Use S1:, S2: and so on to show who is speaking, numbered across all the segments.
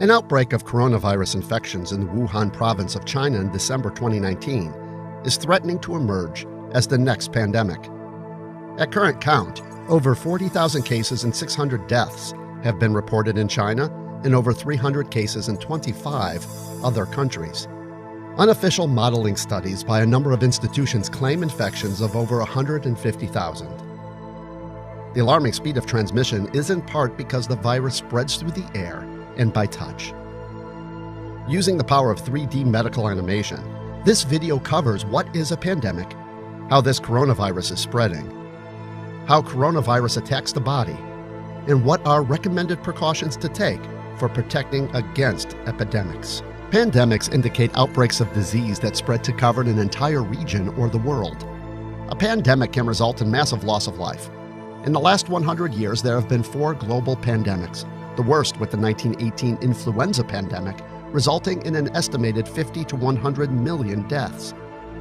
S1: An outbreak of coronavirus infections in the Wuhan province of China in December 2019 is threatening to emerge as the next pandemic. At current count, over 40,000 cases and 600 deaths have been reported in China and over 300 cases in 25 other countries. Unofficial modeling studies by a number of institutions claim infections of over 150,000. The alarming speed of transmission is in part because the virus spreads through the air and by touch. Using the power of 3D medical animation, this video covers what is a pandemic, how this coronavirus is spreading, how coronavirus attacks the body, and what are recommended precautions to take for protecting against epidemics. Pandemics indicate outbreaks of disease that spread to cover an entire region or the world. A pandemic can result in massive loss of life. In the last 100 years, there have been 4 global pandemics, the worst with the 1918 influenza pandemic, resulting in an estimated 50 to 100 million deaths.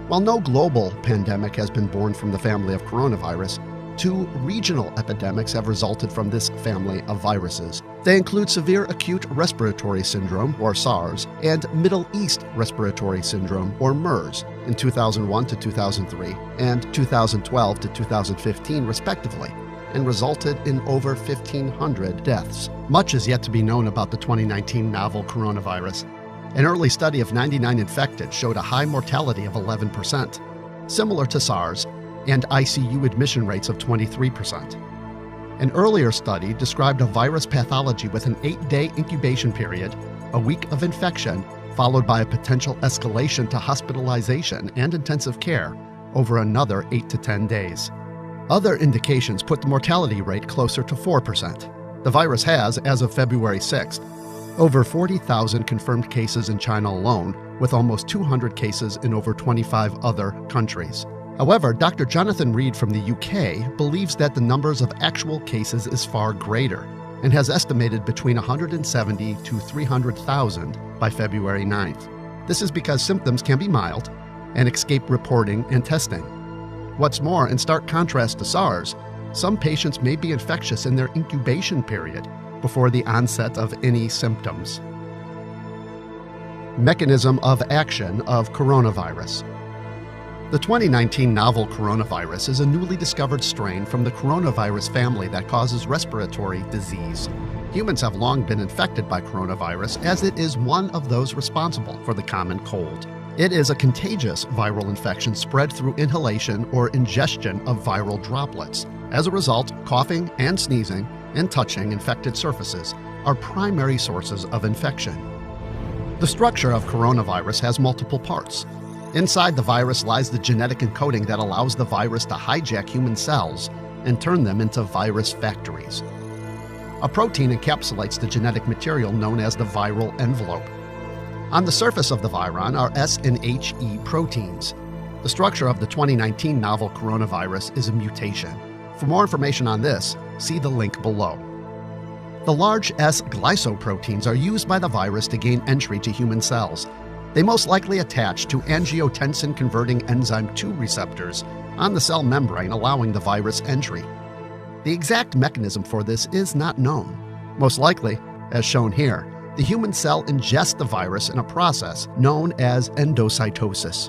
S1: While no global pandemic has been born from the family of coronavirus, 2 regional epidemics have resulted from this family of viruses. They include severe acute respiratory syndrome, or SARS, and Middle East respiratory syndrome, or MERS, in 2001 to 2003 and 2012 to 2015, respectively, and resulted in over 1,500 deaths. Much is yet to be known about the 2019 novel coronavirus. An early study of 99 infected showed a high mortality of 11%, similar to SARS, and ICU admission rates of 23%. An earlier study described a virus pathology with an 8-day incubation period, a week of infection, followed by a potential escalation to hospitalization and intensive care over another 8 to 10 days. Other indications put the mortality rate closer to 4%. The virus has, as of February 6th, over 40,000 confirmed cases in China alone, with almost 200 cases in over 25 other countries. However, Dr. Jonathan Reed from the UK believes that the numbers of actual cases is far greater and has estimated between 170 to 300,000 by February 9th. This is because symptoms can be mild and escape reporting and testing. What's more, in stark contrast to SARS, some patients may be infectious in their incubation period before the onset of any symptoms. Mechanism of action of coronavirus. The 2019 novel coronavirus is a newly discovered strain from the coronavirus family that causes respiratory disease. Humans have long been infected by coronavirus, as it is one of those responsible for the common cold. It is a contagious viral infection spread through inhalation or ingestion of viral droplets. As a result, coughing and sneezing and touching infected surfaces are primary sources of infection. The structure of coronavirus has multiple parts. Inside the virus lies the genetic encoding that allows the virus to hijack human cells and turn them into virus factories. A protein encapsulates the genetic material known as the viral envelope. On the surface of the viron are S and HE proteins. The structure of the 2019 novel coronavirus is a mutation. For more information on this, see the link below. The large S glycoproteins are used by the virus to gain entry to human cells. They most likely attach to angiotensin-converting enzyme 2 receptors on the cell membrane, allowing the virus entry. The exact mechanism for this is not known. Most likely, as shown here, the human cell ingests the virus in a process known as endocytosis.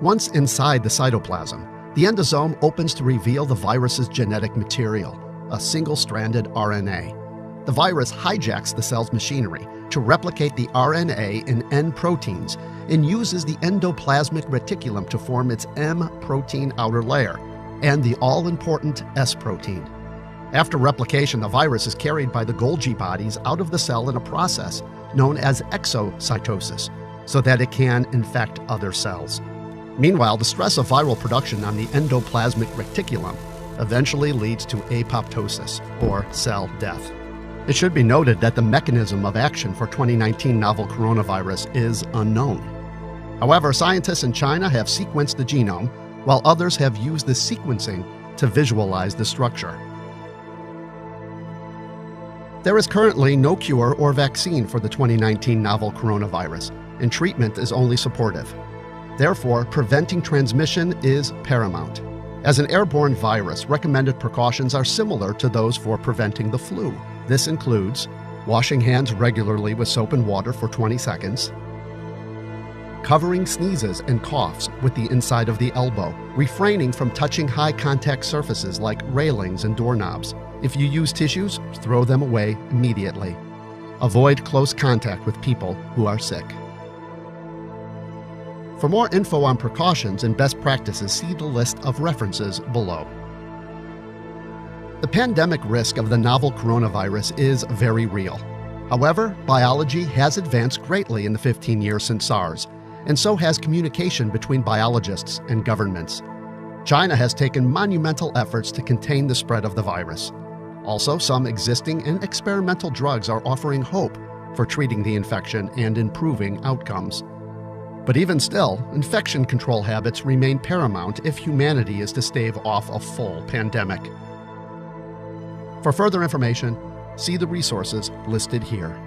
S1: Once inside the cytoplasm, the endosome opens to reveal the virus's genetic material, a single-stranded RNA. The virus hijacks the cell's machinery to replicate the RNA in N proteins and uses the endoplasmic reticulum to form its M protein outer layer and the all-important S protein. After replication, the virus is carried by the Golgi bodies out of the cell in a process known as exocytosis, so that it can infect other cells. Meanwhile, the stress of viral production on the endoplasmic reticulum eventually leads to apoptosis, or cell death. It should be noted that the mechanism of action for 2019 novel coronavirus is unknown. However, scientists in China have sequenced the genome, while others have used the sequencing to visualize the structure. There is currently no cure or vaccine for the 2019 novel coronavirus, and treatment is only supportive. Therefore, preventing transmission is paramount. As an airborne virus, recommended precautions are similar to those for preventing the flu. This includes washing hands regularly with soap and water for 20 seconds, covering sneezes and coughs with the inside of the elbow, refraining from touching high-contact surfaces like railings and doorknobs. If you use tissues, throw them away immediately. Avoid close contact with people who are sick. For more info on precautions and best practices, see the list of references below. The pandemic risk of the novel coronavirus is very real. However, biology has advanced greatly in the 15 years since SARS, and so has communication between biologists and governments. China has taken monumental efforts to contain the spread of the virus. Also, some existing and experimental drugs are offering hope for treating the infection and improving outcomes. But even still, infection control habits remain paramount if humanity is to stave off a full pandemic. For further information, see the resources listed here.